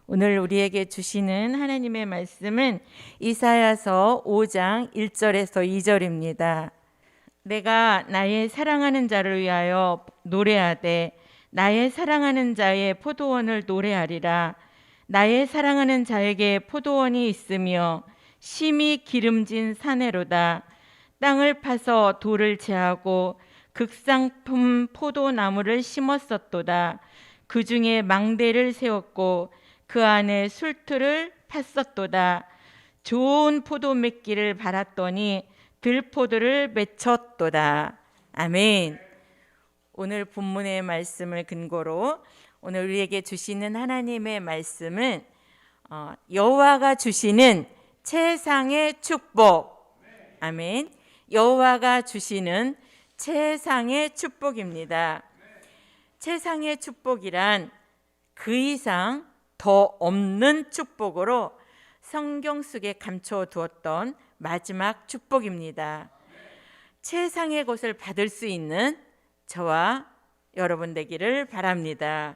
오늘 우리에게 주시는 하나님의 말씀은 이사야서 5장 1절에서 2절입니다. 내가 나의 사랑하는 자를 위하여 노래하되 나의 사랑하는 자의 포도원을 노래하리라. 나의 사랑하는 자에게 포도원이 있으며 심히 기름진 사내로다. 땅을 파서 돌을 제하고 극상품 포도나무를 심었었도다. 그 중에 망대를 세웠고 그 안에 술틀을 팠었도다. 좋은 포도 맺기를 바랐더니 들포도를 맺혔도다. 아멘. 오늘 본문의 말씀을 근거로 오늘 우리에게 주시는 하나님의 말씀은 여호와가 주시는 최상의 축복. 아멘. 여호와가 주시는 최상의 축복입니다. 최상의 축복이란 그 이상 더 없는 축복으로 성경 속에 감춰두었던 마지막 축복입니다. 최상의 것을 받을 수 있는 저와 여러분 되기를 바랍니다.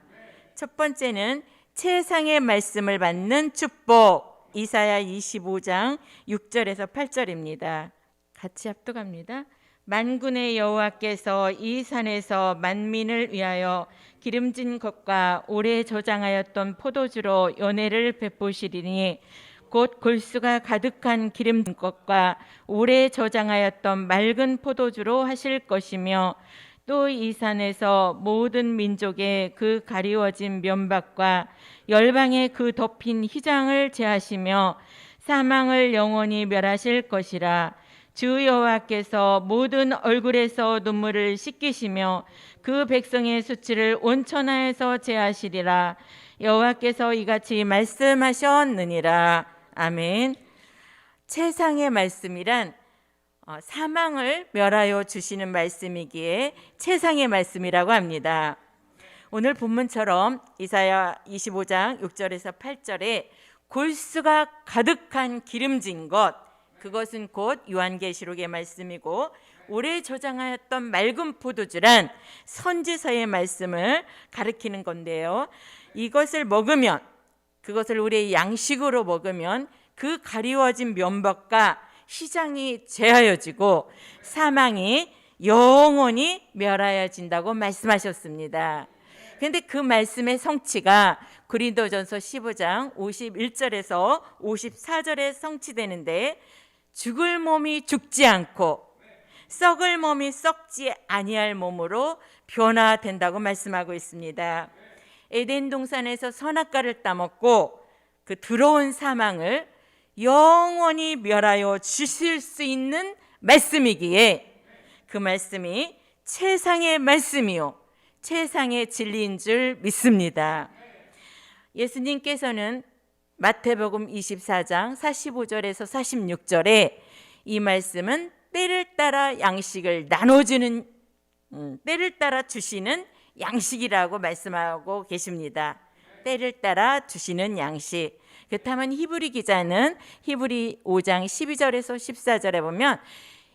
첫 번째는 최상의 말씀을 받는 축복. 이사야 25장 6절에서 8절입니다. 같이 합독합니다. 만군의 여호와께서 이 산에서 만민을 위하여 기름진 것과 오래 저장하였던 포도주로 연회를 베푸시리니 곧 골수가 가득한 기름진 것과 오래 저장하였던 맑은 포도주로 하실 것이며 또 이 산에서 모든 민족의 그 가리워진 면박과 열방의 그 덮인 휘장을 제하시며 사망을 영원히 멸하실 것이라. 주 여호와께서 모든 얼굴에서 눈물을 씻기시며 그 백성의 수치를 온천하에서 제하시리라. 여호와께서 이같이 말씀하셨느니라. 아멘. 최상의 말씀이란 사망을 멸하여 주시는 말씀이기에 최상의 말씀이라고 합니다. 오늘 본문처럼 이사야 25장 6절에서 8절에 골수가 가득한 기름진 것, 그것은 곧 요한계시록의 말씀이고 오래 저장하였던 맑은 포도주란 선지서의 말씀을 가리키는 건데요. 이것을 먹으면, 그것을 우리의 양식으로 먹으면 그 가리워진 면박과 휘장이 제하여지고 사망이 영원히 멸하여진다고 말씀하셨습니다. 그런데 그 말씀의 성취가 고린도전서 15장 51절에서 54절에 성취되는데 죽을 몸이 죽지 않고 썩을 몸이 썩지 아니할 몸으로 변화된다고 말씀하고 있습니다. 에덴 동산에서 선악과를 따먹고 그 더러운 사망을 영원히 멸하여 주실 수 있는 말씀이기에 그 말씀이 최상의 말씀이요 최상의 진리인 줄 믿습니다. 예수님께서는 마태복음 24장 45절에서 46절에 이 말씀은 때를 따라 양식을 나눠주는 때를 따라 주시는 양식이라고 말씀하고 계십니다. 때를 따라 주시는 양식. 그렇다면 히브리 기자는 히브리 5장 12절에서 14절에 보면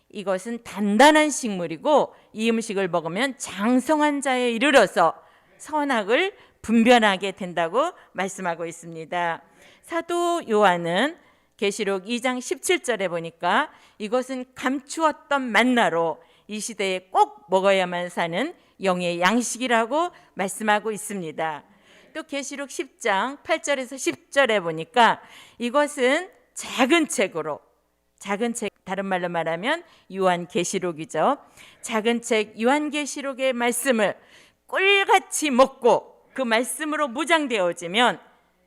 이것은 단단한 식물이고 이 음식을 먹으면 장성한 자에 이르러서 선악을 분별하게 된다고 말씀하고 있습니다. 사도 요한은 계시록 2장 17절에 보니까 이것은 감추었던 만나로 이 시대에 꼭 먹어야만 사는 영의 양식이라고 말씀하고 있습니다. 또 계시록 10장 8절에서 10절에 보니까 이것은 작은 책으로, 작은 책, 다른 말로 말하면 요한계시록이죠. 작은 책 요한계시록의 말씀을 꿀같이 먹고 그 말씀으로 무장되어지면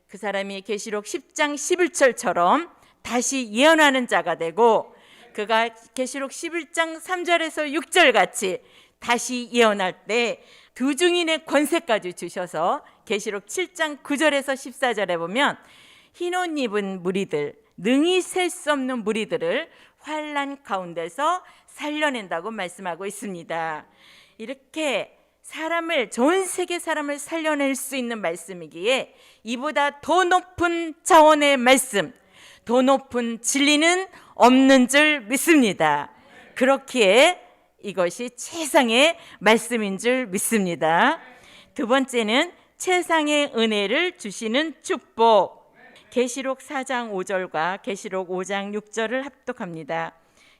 그 사람이 계시록 10장 11절처럼 다시 예언하는 자가 되고 그가 계시록 11장 3절에서 6절 같이 다시 예언할 때 두 증인의 권세까지 주셔서 계시록 7장 9절에서 14절에 보면 흰 옷 입은 무리들, 능히 셀 수 없는 무리들을 환난 가운데서 살려낸다고 말씀하고 있습니다. 이렇게 사람을, 전 세계 사람을 살려낼 수 있는 말씀이기에 이보다 더 높은 차원의 말씀, 더 높은 진리는 없는 줄 믿습니다. 그렇기에 이것이 최상의 말씀인 줄 믿습니다. 두 번째는 최상의 은혜를 주시는 축복. 계시록 4장 5절과 계시록 5장 6절을 합독합니다.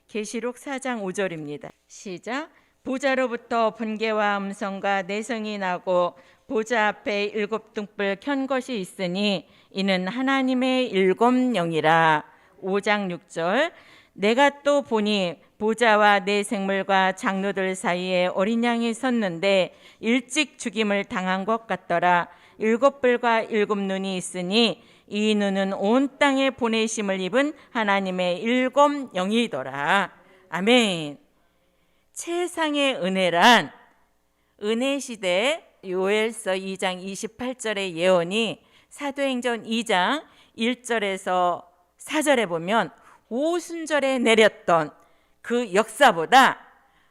계시록 4장 5절입니다. 시작. 보좌로부터 번개와 음성과 내성이 나고 보좌 앞에 7 등불 켠 것이 있으니 이는 하나님의 7 영이라. 5장 6절. 내가 또 보니 보좌와 네 생물과 장로들 사이에 어린 양이 섰는데 일찍 죽임을 당한 것 같더라. 7 뿔과 7 눈이 있으니 이 눈은 온 땅에 보내심을 입은 하나님의 7 영이더라. 아멘. 최상의 은혜란 은혜 시대 요엘서 2장 28절의 예언이 사도행전 2장 1절에서 4절에 보면 오순절에 내렸던 그 역사보다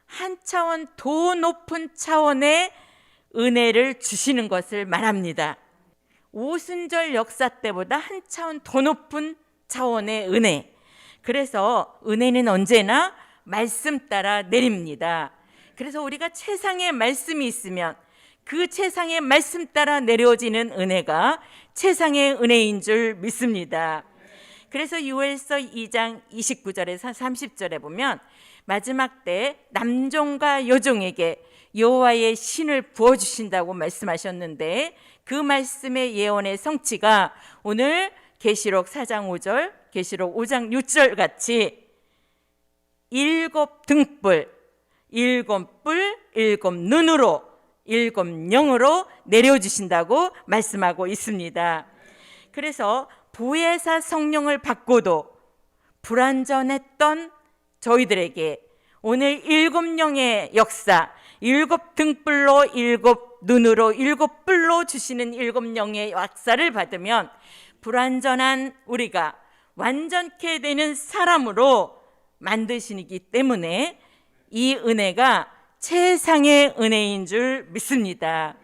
한 차원 더 높은 차원의 은혜를 주시는 것을 말합니다. 오순절 역사 때보다 한 차원 더 높은 차원의 은혜. 그래서 은혜는 언제나 말씀 따라 내립니다. 그래서 우리가 최상의 말씀이 있으면 그 최상의 말씀 따라 내려지는 은혜가 최상의 은혜인 줄 믿습니다. 그래서 요엘서 2장 29절에서 30절에 보면 마지막 때 남종과 여종에게 여호와의 신을 부어주신다고 말씀하셨는데 그 말씀의 예언의 성취가 오늘 계시록 4장 5절, 계시록 5장 6절 같이 7 등불, 7 뿔, 7 눈으로 7 영으로 내려주신다고 말씀하고 있습니다. 그래서 보혜사 성령을 받고도 불완전했던 저희들에게 오늘 7 영의 역사, 7 등불로 7 눈으로 7 뿔로 주시는 7 영의 역사를 받으면 불완전한 우리가 완전케 되는 사람으로 만드시기 때문에 이 은혜가 최상의 은혜인 줄 믿습니다.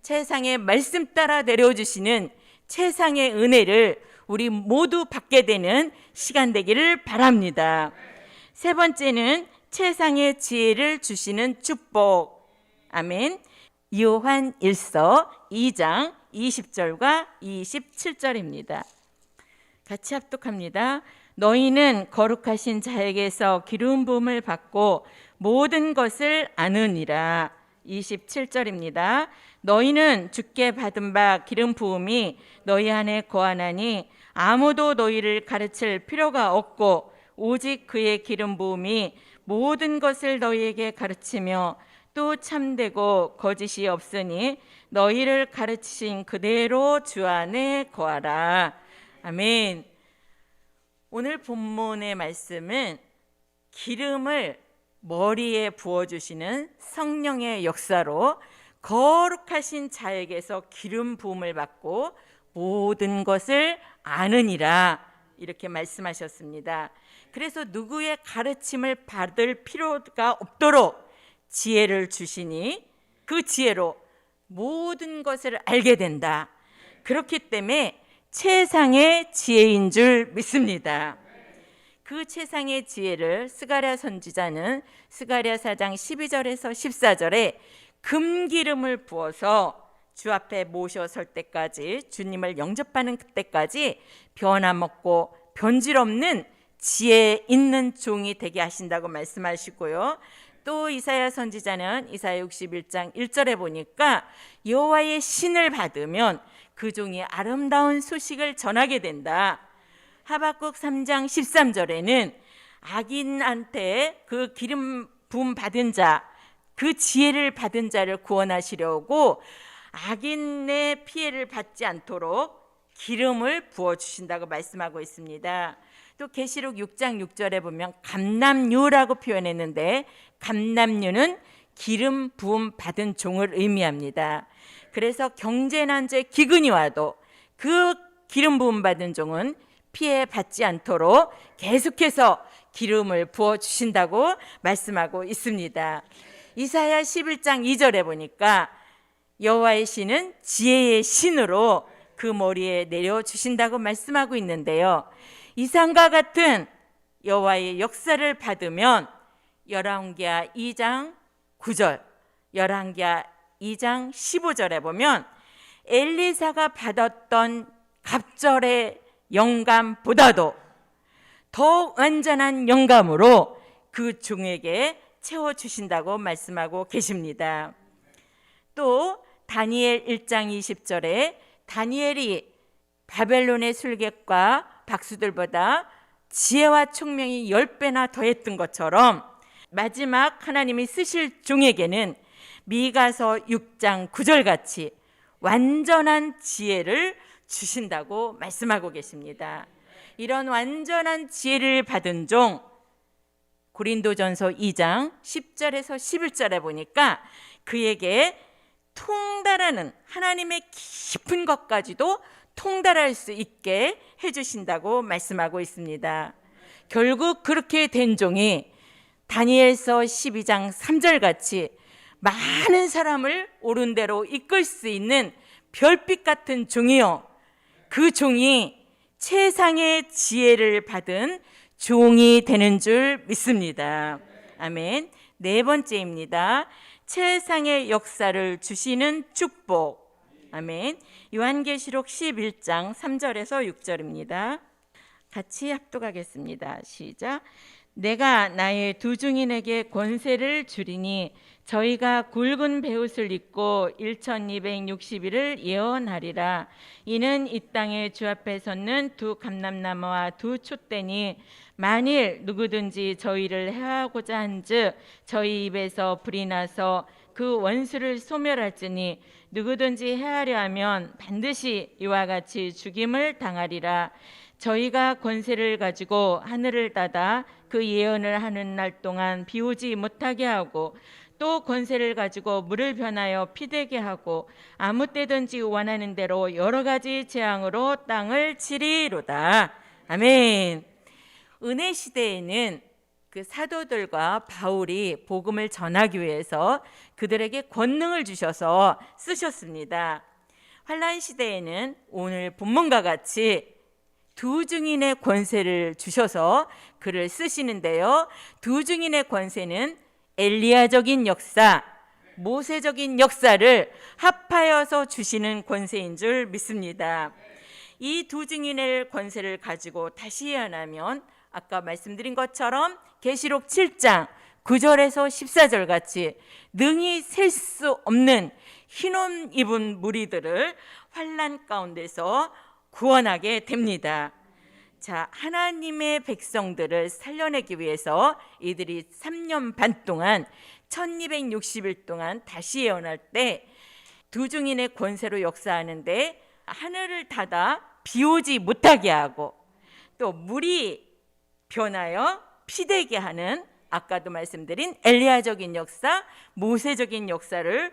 최상의 말씀 따라 내려주시는 최상의 은혜를 우리 모두 받게 되는 시간 되기를 바랍니다. 세 번째는 최상의 지혜를 주시는 축복. 아멘. 요한 1서 2장 20절과 27절입니다. 같이 합독합니다. 너희는 거룩하신 자에게서 기름 부음을 받고 모든 것을 아느니라. 27절입니다. 너희는 주께 받은 바 기름 부음이 너희 안에 거하나니 아무도 너희를 가르칠 필요가 없고 오직 그의 기름 부음이 모든 것을 너희에게 가르치며 또 참되고 거짓이 없으니 너희를 가르치신 그대로 주 안에 거하라. 아멘. 오늘 본문의 말씀은 기름을 머리에 부어주시는 성령의 역사로 거룩하신 자에게서 기름 부음을 받고 모든 것을 아느니라 이렇게 말씀하셨습니다. 그래서 누구의 가르침을 받을 필요가 없도록 지혜를 주시니 그 지혜로 모든 것을 알게 된다. 그렇기 때문에 최상의 지혜인 줄 믿습니다. 그 최상의 지혜를 스가랴 선지자는 스가랴 4장 12절에서 14절에 금기름을 부어서 주 앞에 모셔 설 때까지, 주님을 영접하는 그때까지 변함없고 변질없는 지혜 있는 종이 되게 하신다고 말씀하시고요. 또 이사야 선지자는 이사야 61장 1절에 보니까 여호와의 신을 받으면 그 종이 아름다운 소식을 전하게 된다. 하박국 3장 13절에는 악인한테 그 기름 부음 받은 자, 그 지혜를 받은 자를 구원하시려고 악인의 피해를 받지 않도록 기름을 부어주신다고 말씀하고 있습니다. 또 계시록 6장 6절에 보면 감람유라고 표현했는데 감람유는 기름 부음 받은 종을 의미합니다. 그래서 경제난제 기근이 와도 그 기름 부음 받은 종은 피해 받지 않도록 계속해서 기름을 부어주신다고 말씀하고 있습니다. 이사야 11장 2절에 보니까 여호와의 신은 지혜의 신으로 그 머리에 내려주신다고 말씀하고 있는데요. 이상과 같은 여호와의 역사를 받으면 열왕기하 2장 9절, 열왕기하 2장 15절에 보면 엘리사가 받았던 갑절의 영감보다도 더 완전한 영감으로 그 종에게 채워주신다고 말씀하고 계십니다. 또 다니엘 1장 20절에 다니엘이 바벨론의 술객과 박수들보다 지혜와 총명이 10배나 더했던 것처럼 마지막 하나님이 쓰실 종에게는 미가서 6장 9절 같이 완전한 지혜를 주신다고 말씀하고 계십니다. 이런 완전한 지혜를 받은 종, 고린도전서 2장 10절에서 11절에 보니까 그에게 통달하는 하나님의 깊은 것까지도 통달할 수 있게 해주신다고 말씀하고 있습니다. 결국 그렇게 된 종이 다니엘서 12장 3절 같이 많은 사람을 옳은 대로 이끌 수 있는 별빛 같은 종이요, 그 종이 최상의 지혜를 받은 종이 되는 줄 믿습니다. 아멘. 네 번째입니다. 최상의 역사를 주시는 축복. 아멘. 요한계시록 11장 3절에서 6절입니다. 같이 합독하겠습니다. 시작. 내가 나의 두 증인에게 권세를 주리니 저희가 굵은 베옷을 입고 1260일을 예언하리라. 이는 이 땅에 주 앞에 섰는 두 감람나무와 두 촛대니 만일 누구든지 저희를 해하고자 한즉 저희 입에서 불이 나서 그 원수를 소멸할지니 누구든지 해하려 하면 반드시 이와 같이 죽임을 당하리라. 저희가 권세를 가지고 하늘을 닫아 그 예언을 하는 날 동안 비 오지 못하게 하고 또 권세를 가지고 물을 변하여 피되게 하고 아무 때든지 원하는 대로 여러 가지 재앙으로 땅을 치리로다. 아멘. 은혜 시대에는 그 사도들과 바울이 복음을 전하기 위해서 그들에게 권능을 주셔서 쓰셨습니다. 환란 시대에는 오늘 본문과 같이 두 증인의 권세를 주셔서 글을 쓰시는데요. 두 증인의 권세는 엘리야적인 역사, 모세적인 역사를 합하여서 주시는 권세인 줄 믿습니다. 이 두 증인의 권세를 가지고 다시 예언하면 아까 말씀드린 것처럼 계시록 7장 9절에서 14절 같이 능히 셀 수 없는 흰옷 입은 무리들을 환난 가운데서 구원하게 됩니다. 자, 하나님의 백성들을 살려내기 위해서 이들이 3년 반 동안 1260일 동안 다시 예언할 때 두 증인의 권세로 역사하는데 하늘을 닫아 비 오지 못하게 하고 또 물이 변하여 피되게 하는 아까도 말씀드린 엘리야적인 역사, 모세적인 역사를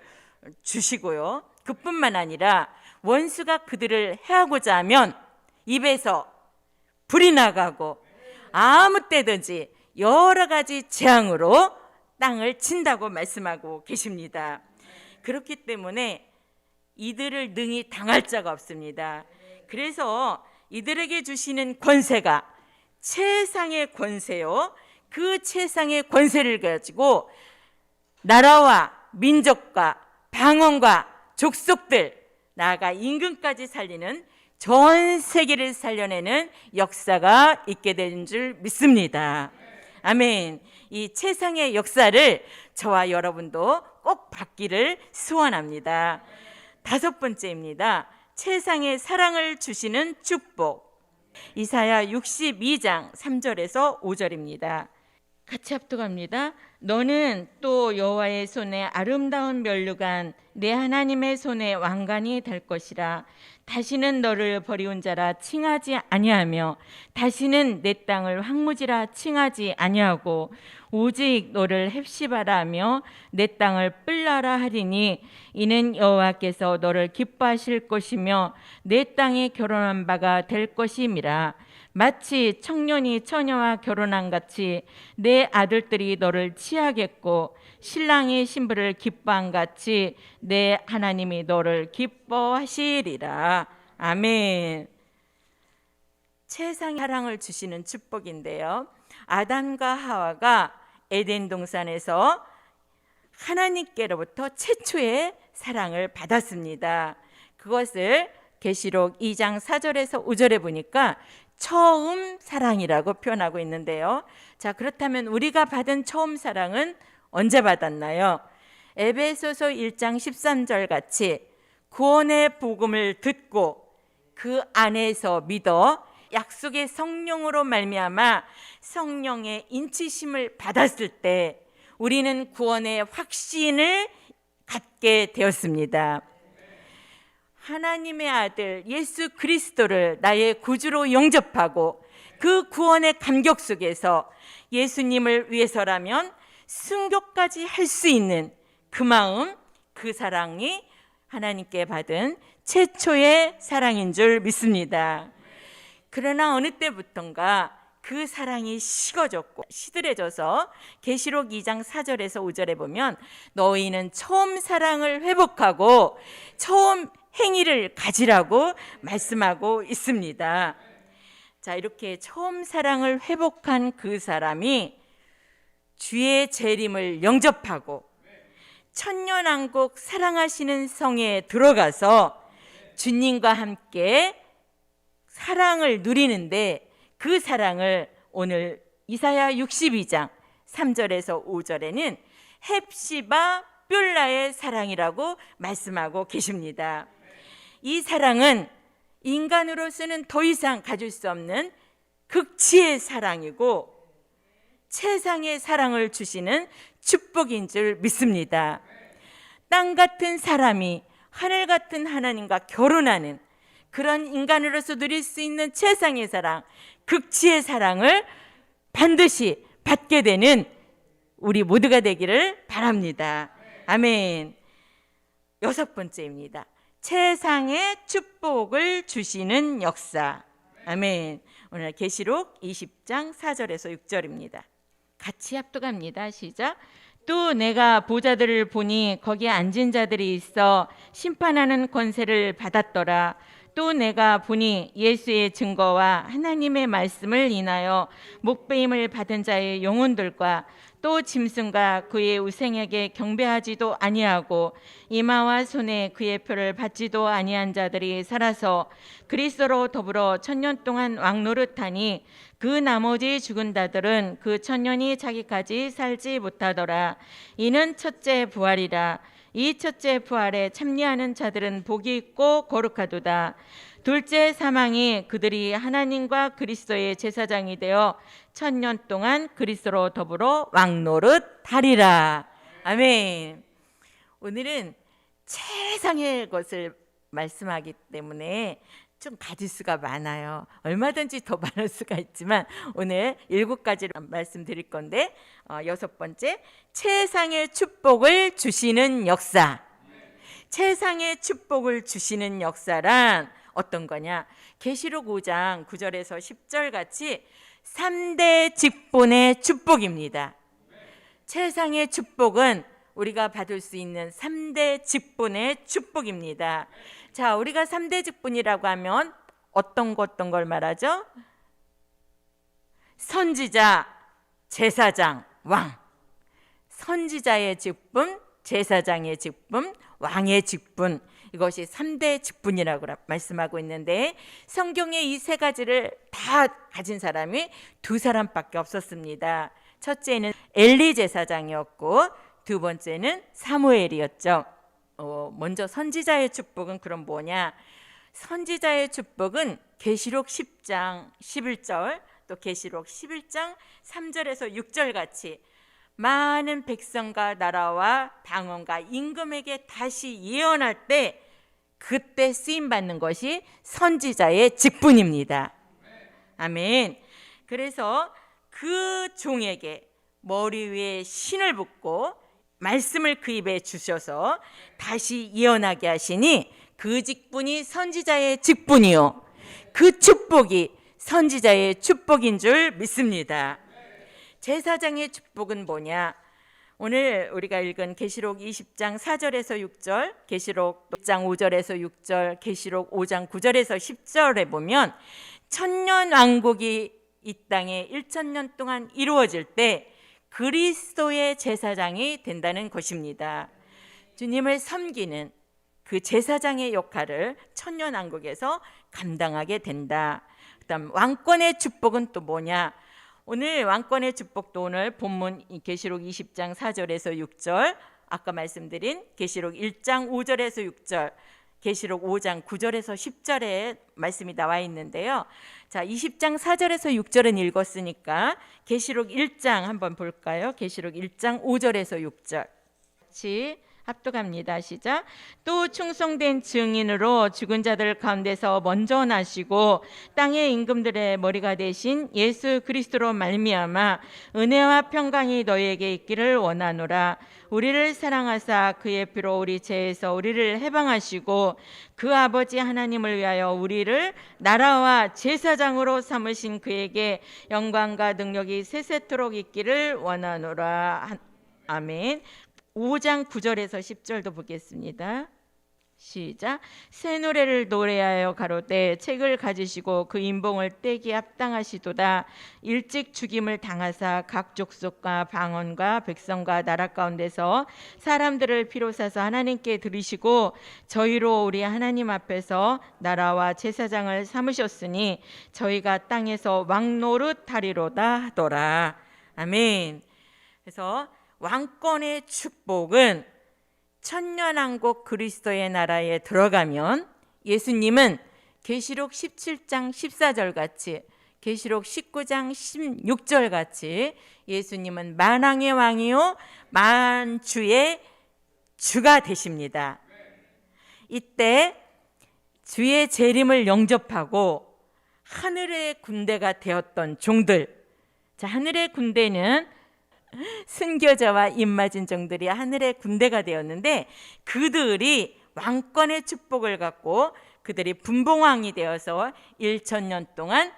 주시고요. 그뿐만 아니라 원수가 그들을 해하고자 하면 입에서 불이 나가고 아무 때든지 여러 가지 재앙으로 땅을 친다고 말씀하고 계십니다. 그렇기 때문에 이들을 능히 당할 자가 없습니다. 그래서 이들에게 주시는 권세가 최상의 권세요. 그 최상의 권세를 가지고 나라와 민족과 방언과 족속들, 나아가 임금까지 살리는 전 세계를 살려내는 역사가 있게 된 줄 믿습니다. 아멘. 이 최상의 역사를 저와 여러분도 꼭 받기를 소원합니다. 다섯 번째입니다. 최상의 사랑을 주시는 축복. 이사야 62장 3절에서 5절입니다. 같이 합독합니다. 너는 또 여호와의 손에 아름다운 면류관 내 하나님의 손에 왕관이 될 것이라. 다시는 너를 버리운 자라 칭하지 아니하며 다시는 내 땅을 황무지라 칭하지 아니하고 오직 너를 헵시바라 하며 내 땅을 뿔라라 하리니 이는 여호와께서 너를 기뻐하실 것이며 내 땅에 결혼한 바가 될 것임이라. 마치 청년이 처녀와 결혼한 같이 내 아들들이 너를 취하겠고 신랑이 신부를 기뻐한 같이 내 하나님이 너를 기뻐하시리라. 아멘. 최상의 사랑을 주시는 축복인데요. 아담과 하와가 에덴 동산에서 하나님께로부터 최초의 사랑을 받았습니다. 그것을 계시록 2장 4절에서 5절에 보니까 처음 사랑이라고 표현하고 있는데요. 자, 그렇다면 우리가 받은 처음 사랑은 언제 받았나요? 에베소서 1장 13절 같이 구원의 복음을 듣고 그 안에서 믿어 약속의 성령으로 말미암아 성령의 인치심을 받았을 때 우리는 구원의 확신을 갖게 되었습니다. 하나님의 아들 예수 그리스도를 나의 구주로 영접하고 그 구원의 감격 속에서 예수님을 위해서라면 순교까지 할 수 있는 그 마음, 그 사랑이 하나님께 받은 최초의 사랑인 줄 믿습니다. 그러나 어느 때부턴가 그 사랑이 식어졌고 시들해져서 계시록 2장 4절에서 5절에 보면 너희는 처음 사랑을 회복하고 처음 행위를 가지라고 말씀하고 있습니다. 자, 이렇게 처음 사랑을 회복한 그 사람이 주의 재림을 영접하고 천년왕국 사랑하시는 성에 들어가서 주님과 함께 사랑을 누리는데 그 사랑을 오늘 이사야 62장 3절에서 5절에는 헵시바 뷸라의 사랑이라고 말씀하고 계십니다. 이 사랑은 인간으로서는 더 이상 가질 수 없는 극치의 사랑이고 최상의 사랑을 주시는 축복인 줄 믿습니다. 땅 같은 사람이 하늘 같은 하나님과 결혼하는 그런 인간으로서 누릴 수 있는 최상의 사랑, 극치의 사랑을 반드시 받게 되는 우리 모두가 되기를 바랍니다. 아멘. 6번째입니다. 최상의 축복을 주시는 역사. 아멘. 오늘 계시록 20장 4절에서 6절입니다. 같이 합독합니다. 시작. 또 내가 보좌들을 보니 거기에 앉은 자들이 있어 심판하는 권세를 받았더라. 또 내가 보니 예수의 증거와 하나님의 말씀을 인하여 목배임을 받은 자의 영혼들과 또 짐승과 그의 우생에게 경배하지도 아니하고 이마와 손에 그의 표를 받지도 아니한 자들이 살아서 그리스도로 더불어 천년 동안 왕노릇하니 그 나머지 죽은 자들은 그 천년이 자기까지 살지 못하더라. 이는 첫째 부활이라. 이 첫째 부활에 참여하는 자들은 복이 있고 거룩하도다. 둘째 사망이 그들이 하나님과 그리스도의 제사장이 되어 천년 동안 그리스도로 더불어 왕노릇하리라. 아멘. 오늘은 최상의 것을 말씀하기 때문에 좀 가질 수가 많아요. 얼마든지 더 많을 수가 있지만 오늘 7가지를 말씀드릴 건데 6번째, 최상의 축복을 주시는 역사. 최상의 축복을 주시는 역사란 어떤 거냐? 계시록 5장 9절에서 10절 같이 3대 직분의 축복입니다. 최상의 축복은 우리가 받을 수 있는 3대 직분의 축복입니다. 자, 우리가 3대 직분이라고 하면 어떤 걸 말하죠? 선지자, 제사장, 왕. 선지자의 직분, 제사장의 직분, 왕의 직분. 이것이 3대 직분이라고 말씀하고 있는데 성경에 이 3가지를 다 가진 사람이 2사람밖에 없었습니다. 첫째는 엘리 제사장이었고 두 번째는 사무엘이었죠. 먼저 선지자의 축복은 그럼 뭐냐? 선지자의 축복은 계시록 10장 11절 또 계시록 11장 3절에서 6절 같이 많은 백성과 나라와 방언과 임금에게 다시 예언할 때 그때 쓰임받는 것이 선지자의 직분입니다. 아멘. 그래서 그 종에게 머리 위에 신을 붓고 말씀을 그 입에 주셔서 다시 예언하게 하시니 그 직분이 선지자의 직분이요 그 축복이 선지자의 축복인 줄 믿습니다. 제사장의 축복은 뭐냐? 오늘 우리가 읽은 계시록 20장 4절에서 6절, 계시록 6장 5절에서 6절, 계시록 5장 9절에서 10절에 보면 천년 왕국이 이 땅에 1000년 동안 이루어질 때 그리스도의 제사장이 된다는 것입니다. 주님을 섬기는 그 제사장의 역할을 천년왕국에서 감당하게 된다. 그다음 왕권의 축복은 또 뭐냐? 오늘 왕권의 축복도 오늘 본문 계시록 20장 4절에서 6절, 아까 말씀드린 계시록 1장 5절에서 6절, 계시록 5장 9절에서 10절에 말씀이 나와 있는데요. 자, 20장 4절에서 6절은 읽었으니까 계시록 1장 한번 볼까요? 계시록 1장 5절에서 6절 같이 합독합니다. 시작. 또 충성된 증인으로 죽은 자들 가운데서 먼저 나시고 땅의 임금들의 머리가 되신 예수 그리스도로 말미암아 은혜와 평강이 너희에게 있기를 원하노라. 우리를 사랑하사 그의 피로 우리 죄에서 우리를 해방하시고 그 아버지 하나님을 위하여 우리를 나라와 제사장으로 삼으신 그에게 영광과 능력이 세세토록 있기를 원하노라. 아멘. 5장 9절에서 10절도 보겠습니다. 시작. 새 노래를 노래하여 가로되 책을 가지시고 그 인봉을 떼기 합당하시도다. 일찍 죽임을 당하사 각 족속과 방언과 백성과 나라 가운데서 사람들을 피로 사서 하나님께 드리시고 저희로 우리 하나님 앞에서 나라와 제사장을 삼으셨으니 저희가 땅에서 왕노릇 하리로다 하더라. 아멘. 그래서 왕권의 축복은 천년왕국 그리스도의 나라에 들어가면 예수님은 계시록 17장 14절 같이, 계시록 19장 16절 같이 예수님은 만왕의 왕이요 만주의 주가 되십니다. 이때 주의 재림을 영접하고 하늘의 군대가 되었던 종들, 자, 하늘의 군대는 순교자와 입맞은 종들이 하늘의 군대가 되었는데 그들이 왕권의 축복을 갖고 그들이 분봉왕이 되어서 1000년 동안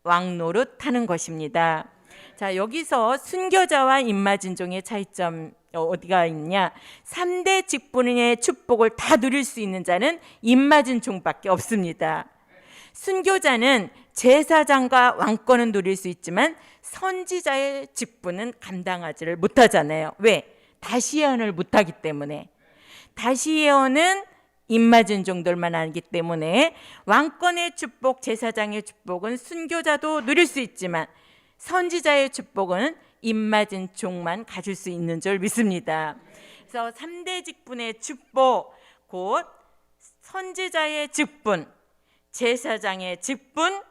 왕노릇하는 것입니다. 자, 여기서 순교자와 입맞은 종의 차이점 어디가 있냐? 3대 직분의 축복을 다 누릴 수 있는 자는 입맞은 종밖에 없습니다. 순교자는 제사장과 왕권은 누릴 수 있지만 선지자의 직분은 감당하지를 못하잖아요. 왜? 다시 예언을 못하기 때문에. 다시 예언은 입맞은 종들만 하기 때문에 왕권의 축복, 제사장의 축복은 순교자도 누릴 수 있지만 선지자의 축복은 입맞은 종만 가질 수 있는 줄 믿습니다. 그래서 3대 직분의 축복, 곧 선지자의 직분, 제사장의 직분,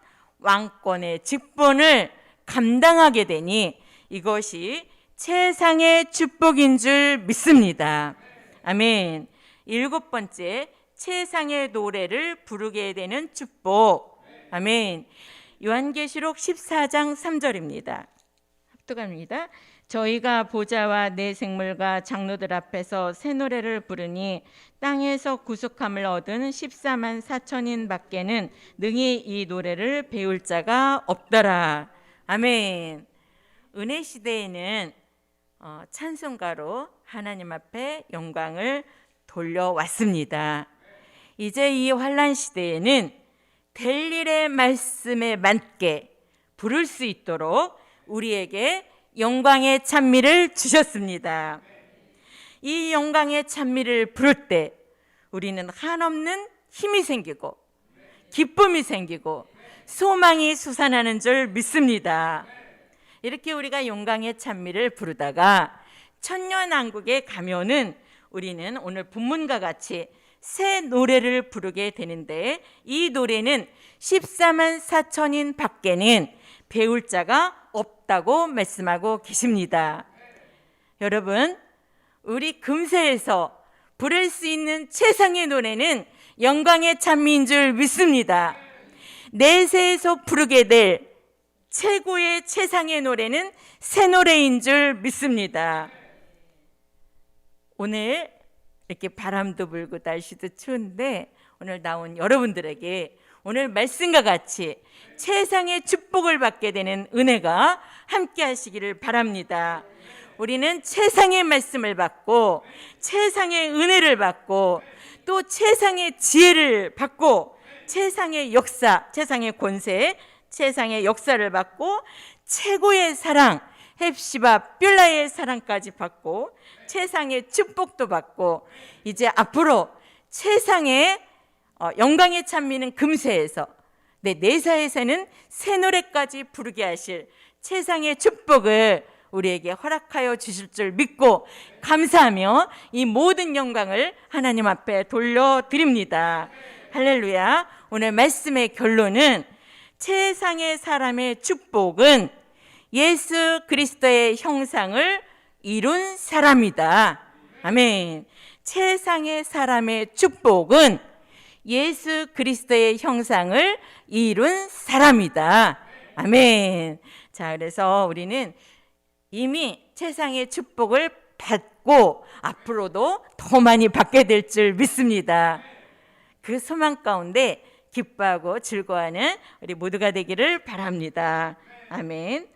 왕권의 직분을 감당하게 되니 이것이 최상의 축복인 줄 믿습니다. 아멘. 7번째, 최상의 노래를 부르게 되는 축복. 아멘. 요한계시록 14장 3절입니다. 합독합니다. 저희가 보좌와 내 생물과 장로들 앞에서 새 노래를 부르니 땅에서 구속함을 얻은 14만 4천인 밖에는 능히 이 노래를 배울 자가 없더라. 아멘. 은혜 시대에는 찬송가로 하나님 앞에 영광을 돌려왔습니다. 이제 이 환난 시대에는 될 일의 말씀에 맞게 부를 수 있도록 우리에게 영광의 찬미를 주셨습니다. 이 영광의 찬미를 부를 때 우리는 한없는 힘이 생기고 기쁨이 생기고 소망이 솟아나는 줄 믿습니다. 이렇게 우리가 영광의 찬미를 부르다가 천년왕국에 가면은 우리는 오늘 본문과 같이 새 노래를 부르게 되는데 이 노래는 14만 4천인 밖에는 배울 자가 없다고 말씀하고 계십니다. 여러분, 우리 금세에서 부를 수 있는 최상의 노래는 영광의 찬미인 줄 믿습니다. 내세에서 부르게 될 최고의 최상의 노래는 새 노래인 줄 믿습니다. 오늘 이렇게 바람도 불고 날씨도 추운데 오늘 나온 여러분들에게 오늘 말씀과 같이 최상의 축복을 받게 되는 은혜가 함께 하시기를 바랍니다. 우리는 최상의 말씀을 받고 최상의 은혜를 받고 또 최상의 지혜를 받고 최상의 역사, 최상의 권세, 최상의 역사를 받고 최고의 사랑, 헵시바 뷸라의 사랑까지 받고 최상의 축복도 받고 이제 앞으로 최상의 영광에 찬미는 금세에서 내사에서는 새 노래까지 부르게 하실 최상의 축복을 우리에게 허락하여 주실 줄 믿고 감사하며 이 모든 영광을 하나님 앞에 돌려드립니다. 할렐루야. 오늘 말씀의 결론은 최상의 사람의 축복은 예수 그리스도의 형상을 이룬 사람이다. 아멘. 최상의 사람의 축복은 예수 그리스도의 형상을 이룬 사람이다. 아멘. 자, 그래서 우리는 이미 최상의 축복을 받고 앞으로도 더 많이 받게 될 줄 믿습니다. 그 소망 가운데 기뻐하고 즐거워하는 우리 모두가 되기를 바랍니다. 아멘.